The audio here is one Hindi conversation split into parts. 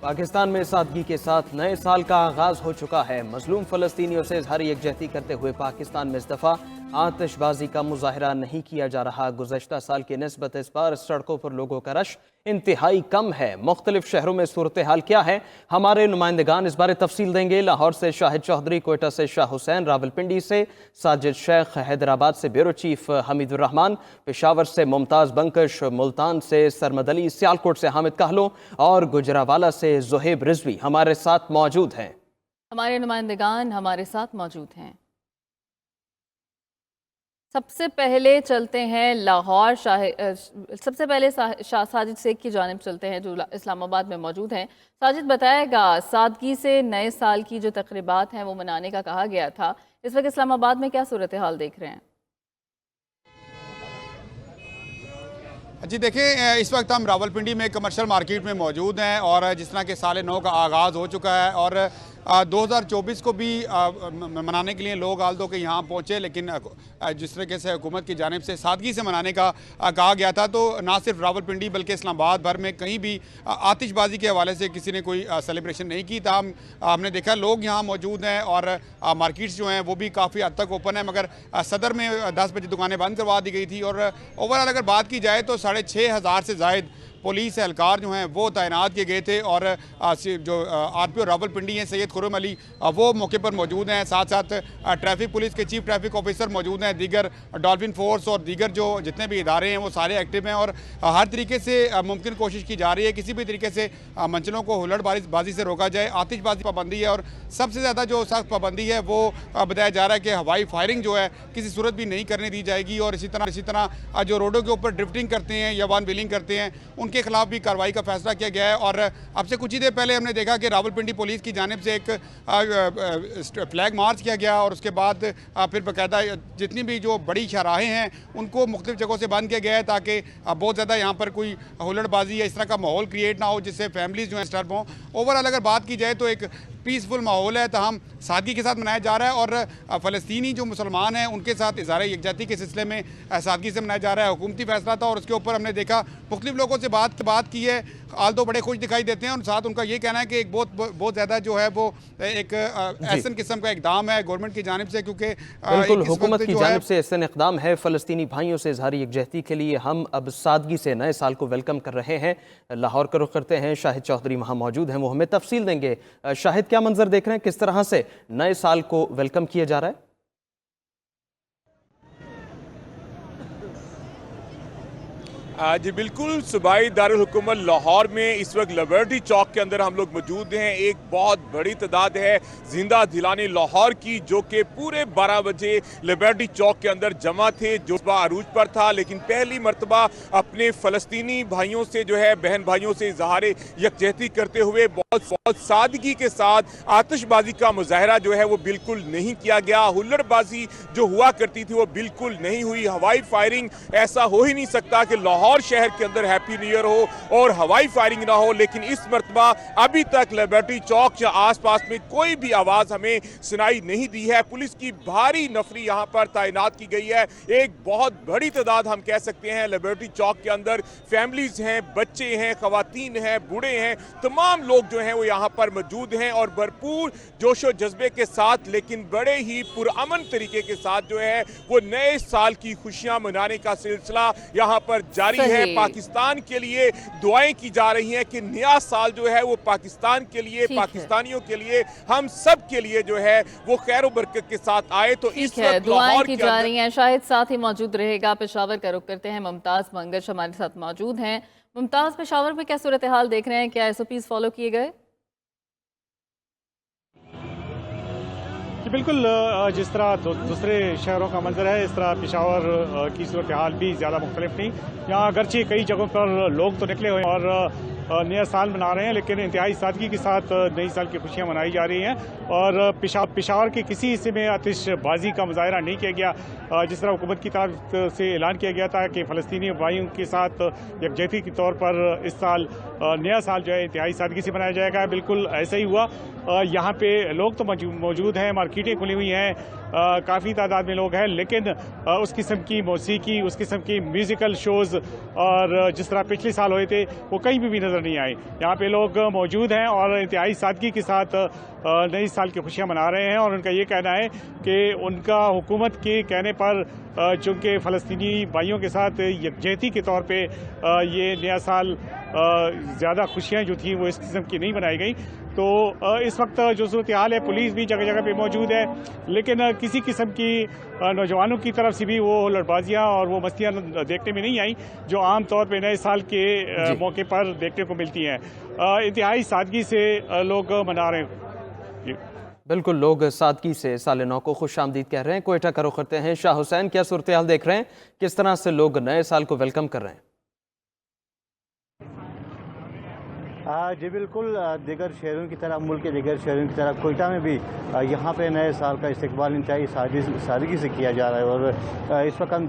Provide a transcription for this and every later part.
पाकिस्तान में सादगी के साथ नए साल का आगाज हो चुका है। मजलूम फलस्तीनियों से इजहार यकजहती करते हुए पाकिस्तान में इस दफा आतिशबाजी का मुजाहरा नहीं किया जा रहा। गुज़श्ता साल की निस्बत इस बार सड़कों पर लोगों का रश इंतहाई कम है। मुख्तलिफ शहरों में सूरत हाल क्या है, हमारे नुमाइंदगान इस बारे तफसील देंगे। लाहौर से शाहिद चौधरी, कोयटा से शाह हुसैन, रावलपिंडी से साजिद शेख, हैदराबाद से ब्यूरो चीफ हमीदुर रहमान, पेशावर से मुमताज़ बंकश, मुल्तान से सरमद अली, सियालकोट से हामिद कहलो और गुजरावाला से ज़ुहैब रिजवी हमारे साथ मौजूद हैं। हमारे नुमाइंदगान हमारे साथ मौजूद हैं। सबसे पहले चलते हैं लाहौर सबसे पहले साजिद शेख की जानिब चलते हैं जो इस्लामाबाद में मौजूद हैं। साजिद, बताएगा सादगी से नए साल की जो तकरीबात हैं वो मनाने का कहा गया था, इस वक्त इस्लामाबाद में क्या सूरत हाल देख रहे हैं? जी देखिए, इस वक्त हम रावलपिंडी में कमर्शियल मार्केट में मौजूद हैं और जिस तरह के साल नौ का आगाज़ हो चुका है और 2024 को भी मनाने के लिए लोग आल दो के यहाँ पहुँचे, लेकिन जिस तरीके से हुकूमत की जानिब से सादगी से मनाने का कहा गया था, तो ना सिर्फ रावलपिंडी बल्कि इस्लामाबाद भर में कहीं भी आतिशबाजी के हवाले से किसी ने कोई सेलिब्रेशन नहीं की। तमाम हमने देखा लोग यहाँ मौजूद हैं और मार्केट्स जो हैं वो भी काफ़ी हद तक ओपन है, मगर सदर में 10 बजे दुकानें बंद करवा दी गई थी और ओवरऑल अगर बात की जाए तो 6,500 से ज़ायद पुलिस एहलकार जो हैं वो तैनात किए गए थे और जो RPO रावलपिंडी हैं सैयद खुर्रम अली वो मौके पर मौजूद हैं। साथ साथ ट्रैफिक पुलिस के चीफ ट्रैफिक ऑफिसर मौजूद हैं, दीगर डॉल्फिन फोर्स और दीगर जो जितने भी इदारे हैं वो सारे एक्टिव हैं और हर तरीके से मुमकिन कोशिश की जा रही है किसी भी तरीके से मंचलों को हुल्लड़बाजी से रोका जाए। आतिशबाजी पाबंदी है और सबसे ज़्यादा जो सख्त पाबंदी है वो बताया जा रहा है कि हवाई फायरिंग जो है किसी सूरत भी नहीं करने दी जाएगी और इसी तरह जो रोडों के ऊपर ड्रिफ्टिंग करते हैं या वन व्हीलिंग करते हैं उनके खिलाफ भी कार्रवाई का फैसला किया गया है। और अब से कुछ ही देर पहले हमने देखा कि रावलपिंडी पुलिस की जानिब से एक फ्लैग मार्च किया गया और उसके बाद फिर बाकायदा जितनी भी जो बड़ी शराहें हैं उनको मुख्तलिफ जगहों से बंद किया गया है ताकि बहुत ज़्यादा यहाँ पर कोई हुल्लड़बाजी या इस तरह का माहौल क्रिएट ना हो जिससे फैमिलीज़ जो हैं डिस्टर्ब हों। ओवरऑल अगर बात की जाए तो एक पीसफुल माहौल है, तमाम सादगी के साथ मनाया जा रहा है और फ़लस्तीनी जो मुसलमान हैं उनके साथ इज़हार यकजहती के सिलसिले में सादगी से मनाया जा रहा है। हुकूमती फैसला था और उसके ऊपर हमने देखा मुख्तलिफ लोगों से बात की है, आल तो बड़े खुश दिखाई देते हैं और साथ उनका ये कहना है कि एक बहुत ज़्यादा जो है वो एक ऐसन किस्म का इकदाम है गवर्नमेंट की जानिब से, क्योंकि बिल्कुल हुकूमत की जानिब से ऐसा इकदाम है फ़लस्तीनी भाइयों से इज़हार यकजहती के लिए। हम अब सादगी से नए साल को वेलकम कर रहे हैं। लाहौर का रुख करते हैं, शाहिद चौधरी वहाँ मौजूद हैं, वो हमें तफसील देंगे। शाहिद, क्या मंजर देख रहे हैं, किस तरह से नए साल को वेलकम किया जा रहा है? जी बिल्कुल, सूबाई दारुल हुकूमत लाहौर में इस वक्त लिबर्टी चौक के अंदर हम लोग मौजूद हैं। एक बहुत बड़ी तादाद है जिंदा दिलानी लाहौर की जो कि पूरे 12 बजे लिबर्टी चौक के अंदर जमा थे, जो अरूज पर था, लेकिन पहली मरतबा अपने फ़लस्तीनी भाइयों से जो है बहन भाइयों से इजहार यकजहती करते हुए बहुत सादगी के साथ आतिशबाजी का मुजाहरा जो है वो बिल्कुल नहीं किया गया। हुल्लड़बाजी जो हुआ करती थी वो बिल्कुल नहीं हुई। हवाई फायरिंग, ऐसा हो ही नहीं सकता कि लाहौर शहर के अंदर हैप्पी न्यू ईयर हो और हवाई फायरिंग ना हो, लेकिन इस मरतबा अभी तक लिबर्टी चौक या आसपास में कोई भी आवाज हमें सुनाई नहीं दी है। पुलिस की भारी नफरी यहां पर तैनात की गई है। एक बहुत बड़ी तादाद हम कह सकते हैं लिबर्टी चौक के अंदर फैमिलीज हैं, बच्चे हैं, खवातीन हैं, बूढ़े हैं, तमाम लोग जो हैं वो यहां पर मौजूद हैं और भरपूर जोशो जज्बे के साथ लेकिन बड़े ही पुरअमन तरीके के साथ जो है वो नए साल की खुशियां मनाने का सिलसिला यहां पर जारी है। पाकिस्तान के लिए दुआएं की जा रही हैं कि नया साल जो है वो पाकिस्तान के लिए, पाकिस्तानियों के लिए, हम सब के लिए जो है वो खैर बरकत के साथ आए। तो इस वक्त दुआएं की जा रही हैं। शायद साथ ही मौजूद रहेगा। पेशावर का रुख करते हैं, मुमताज बंकश हमारे साथ मौजूद हैं। मुमताज, पेशावर में क्या सूरत हाल देख रहे हैं, क्या SOPs फॉलो किए गए? बिल्कुल, जिस तरह दूसरे शहरों का मंजर है इस तरह पेशावर की सूरत हाल भी ज़्यादा मुख्तलिफ नहीं। यहाँ अगरचे कई जगहों पर लोग तो निकले हुए और नया साल मना रहे हैं, लेकिन इंतहाई सादगी के साथ नई साल की खुशियाँ मनाई जा रही हैं और पेशावर के किसी हिस्से में आतिशबाजी का मुजाहरा नहीं किया गया। जिस तरह हुकूमत की तरफ से ऐलान किया गया था कि फ़लस्तीनी भाइयों के साथ यकजहती के तौर पर इस साल नया साल जो है इंतहाई सादगी से मनाया जाएगा, बिल्कुल ऐसा ही हुआ। यहाँ पे लोग तो मौजूद हैं, मार्केटें खुली हुई हैं, काफ़ी तादाद में लोग हैं, लेकिन उस किस्म की मौसीकी, उस किस्म की म्यूज़िकल शोज़ और जिस तरह पिछले साल हुए थे वो कहीं भी नज़र नहीं आए। यहाँ पे लोग मौजूद हैं और इंतहाई सादगी के साथ नए साल की खुशियाँ मना रहे हैं और उनका ये कहना है कि उनका हुकूमत के कहने पर चूँकि फ़लस्तीनी भाइयों के साथ यकजहती के तौर पे ये नया साल ज़्यादा खुशियाँ जो थी वो इस किस्म की नहीं बनाई गई। तो इस वक्त जो सूरत हाल है, पुलिस भी जगह जगह पे मौजूद है, लेकिन किसी किस्म की नौजवानों की तरफ से भी वो लड़बाजियाँ और वो मस्तियाँ देखने में नहीं आई जो आम तौर पे नए साल के मौके पर देखने को मिलती हैं। इंतहाई सादगी से लोग मना रहे हैं। बिल्कुल, लोग सादगी से साल नौ को खुश आमदीद कह रहे हैं। कोयटा का रुख करते हैं। शाह हुसैन, क्या सूरत हाल देख रहे हैं, किस तरह से लोग नए साल को वेलकम कर रहे हैं? जी बिल्कुल, दीगर शहरों की तरह, मुल्क के दीगर शहरों की तरह कोयटा में भी यहाँ पे नए साल का इस्तकबाल इंतहाई सादगी से किया जा रहा है। और इस वक्त हम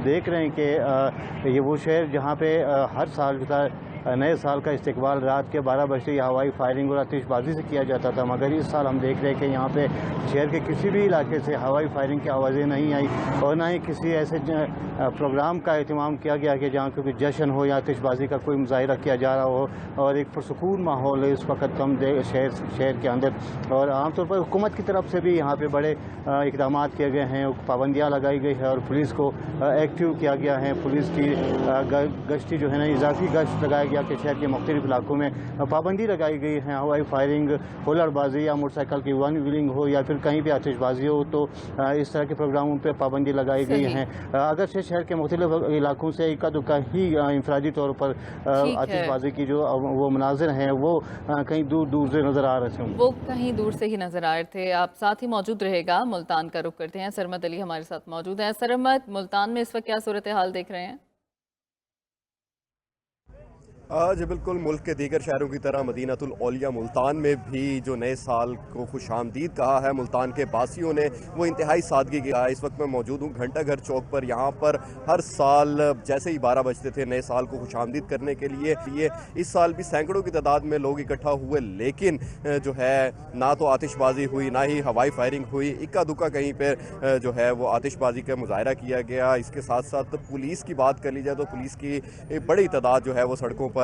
देख रहे हैं कि ये वो शहर जहाँ पे हर साल जो था नए साल का इस्तकबाल रात के 12 बजे हवाई फायरिंग और आतिशबाजी से किया जाता था, मगर इस साल हम देख रहे हैं कि यहाँ पे शहर के किसी भी इलाके से हवाई फायरिंग की आवाज़ें नहीं आई और ना ही किसी ऐसे प्रोग्राम का एहतमाम किया गया कि जहाँ कोई जश्न हो या आतिशबाजी का कोई मुजाहिरा किया जा रहा हो। और एक पुरसकून माहौल है इस वक्त हम शहर के अंदर। और आमतौर पर हुकूमत की तरफ से भी यहाँ पे बड़े इकदाम किए गए हैं, पाबंदियाँ लगाई गई है और पुलिस को एक्टिव किया गया है। पुलिस की गश्ती जो है ना, इजाफी गश्त लगाया गया कि शहर के मुख्तलिफ इलाकों में पाबंदी लगाई गई है। हवाई फायरिंग, हुल्लड़बाजी या मोटरसाइकिल की वन व्हीलिंग हो या फिर कहीं भी आतिशबाजी हो, तो इस तरह के प्रोग्रामों पर पाबंदी लगाई गई है। अगर से शहर के मुख्तलिफ इलाकों से इक्का दुक्का ही इंफरादी तौर पर आतिशबाजी की जो वो मनाजिर हैं वो कहीं दूर दूर से नजर आ रहे थे, वो कहीं दूर से ही नजर आ रहे थे। आप साथ ही मौजूद रहेगा। मुल्तान का रुख करते हैं। सरमद अली हमारे साथ मौजूद है। सरमद, मुल्तान में इस वक्त क्या सूरत हाल देख रहे हैं? जी बिल्कुल, मुल्क के दीगर शहरों की तरह मदीनतुल औलिया मुल्तान में भी जो नए साल को खुश आमदीद कहा है मुल्तान के बासियों ने, वो इंतहाई सादगी किया है। इस वक्त मैं मौजूद हूँ घंटा घर चौक पर। यहाँ पर हर साल जैसे ही 12 बजते थे नए साल को खुश आमदीद करने के लिए इस साल भी सैकड़ों की तादाद में लोग इकट्ठा हुए, लेकिन जो है ना तो आतिशबाजी हुई ना ही हवाई फायरिंग हुई। इक्का दुक्का कहीं पर जो है वो आतिशबाजी का मुजाहरा किया गया। इसके साथ साथ पुलिस की बात कर ली जाए तो पुलिस की बड़ी तादाद जो है वो सड़कों पर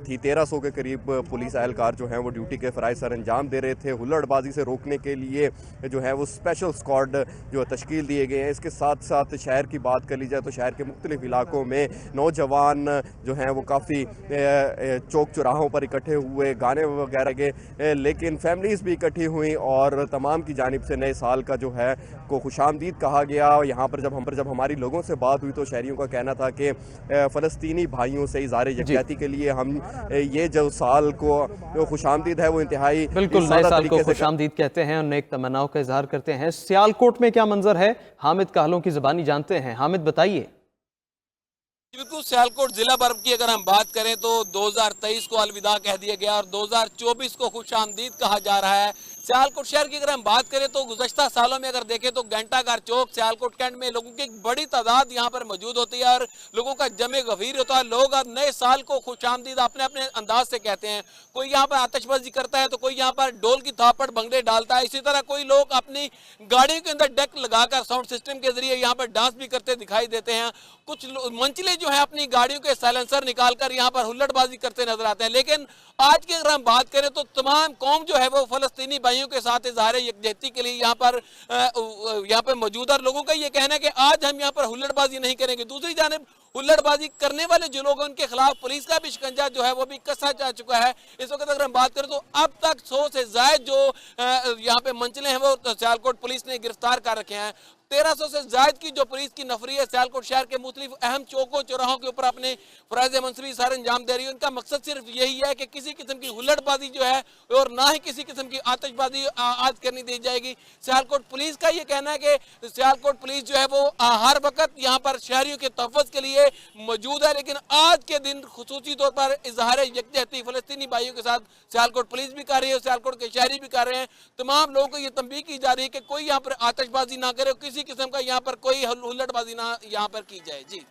थी। 1300 के करीब पुलिस एहलकार जो हैं वो ड्यूटी के फ़राइज़ सर अंजाम दे रहे थे। हुल्लड़बाजी से रोकने के लिए जो है वो स्पेशल स्क्वाड जो तश्कील दिए गए हैं। इसके साथ साथ शहर की बात कर ली जाए तो शहर के मुख्तलिफ इलाकों में नौजवान जो हैं वो काफ़ी चौक चौराहों पर इकट्ठे हुए, गाने वगैरह के, लेकिन फैमिलीज़ भी इकट्ठी हुई और तमाम की जानिब से नए साल का जो है को खुशामदीद कहा गया। यहाँ पर जब हमारी लोगों से बात हुई तो शहरियों का कहना था कि फ़लस्तीनी भाइयों से इज़हार यकजहती के लिए हम ये जो साल को खुशामदीद है वो इंतहाई बिल्कुल नए साल को खुशामदीद कहते हैं और नेक तमन्नाओं का इजहार करते हैं। सियालकोट में क्या मंजर है, हामिद काहलों की ज़बानी जानते हैं। हामिद बताइए। बिल्कुल, सियालकोट जिला भर की अगर हम बात करें तो 2023 को अलविदा कह दिया गया और 2024 को खुशामदीद कहा जा रहा है। सियालकोट शहर की अगर हम बात करें तो गुज़श्ता सालों में अगर देखें तो घंटाघर चौक, सियालकोट कैंट में लोगों की एक बड़ी तादाद यहाँ पर मौजूद होती है और लोगों का जमे गफीर होता है। लोग अब नए साल को खुशामदीद अपने अपने अंदाज से कहते हैं। कोई यहाँ पर आतिशबाजी करता है तो कोई यहाँ पर ढोल की थापड़ भंगड़े डालता है। इसी तरह कोई लोग अपनी गाड़ियों के अंदर डेक लगाकर साउंड सिस्टम के जरिए यहाँ पर डांस भी करते दिखाई देते हैं। कुछ मंचले जो है अपनी गाड़ियों के साइलेंसर निकालकर यहाँ पर हुल्लड़बाजी करते नजर आते हैं। लेकिन आज की अगर हम बात करें तो तमाम कौम जो है वो फलस्तीनी भाइयों के साथ इज़हार यकजहती के लिए यहाँ पर मौजूद है। लोगों का ये कहना है कि आज हम यहाँ पर हुल्लड़बाजी नहीं करेंगे। दूसरी जानिब हुल्लड़बाजी करने वाले जो लोग हैं उनके खिलाफ पुलिस का भी शिकंजा जो है वो भी कसा जा चुका है। इस वक्त अगर हम बात करें तो अब तक 100 से ज्यादा जो यहाँ पे मंचले हैं वो सियालकोट पुलिस ने गिरफ्तार कर रखे हैं। 1300 से ज्यादा की जो पुलिस की नफरी है सियालकोट शहर के मुख्तलिफ अहम चौकों चौराहों के ऊपर अपने फराइज मंसूबी सर अंजाम दे रही है। उनका मकसद सिर्फ यही है कि किसी किस्म की हुल्लड़बाजी जो है और ना ही किसी किस्म की आतिशबाजी आज करनी दी जाएगी। सियालकोट पुलिस का ये कहना है कि सियालकोट पुलिस जो है वो हर वक्त यहाँ पर शहरियों के तहफ़्फ़ुज़ के लिए मौजूद है, लेकिन आज के दिन खुसूसी तौर पर इज़हार यकजहती फलस्तीनी भाइयों के साथ सियालकोट पुलिस भी कर रही है, सियालकोट के शहरी भी कर रहे हैं। तमाम लोगों को ये तंबीह की जा रही है कि कोई यहाँ पर आतिशबाजी ना करे, किसी किस्म का यहाँ पर कोई हुल्लड़बाजी ना यहाँ पर की जाए। जी।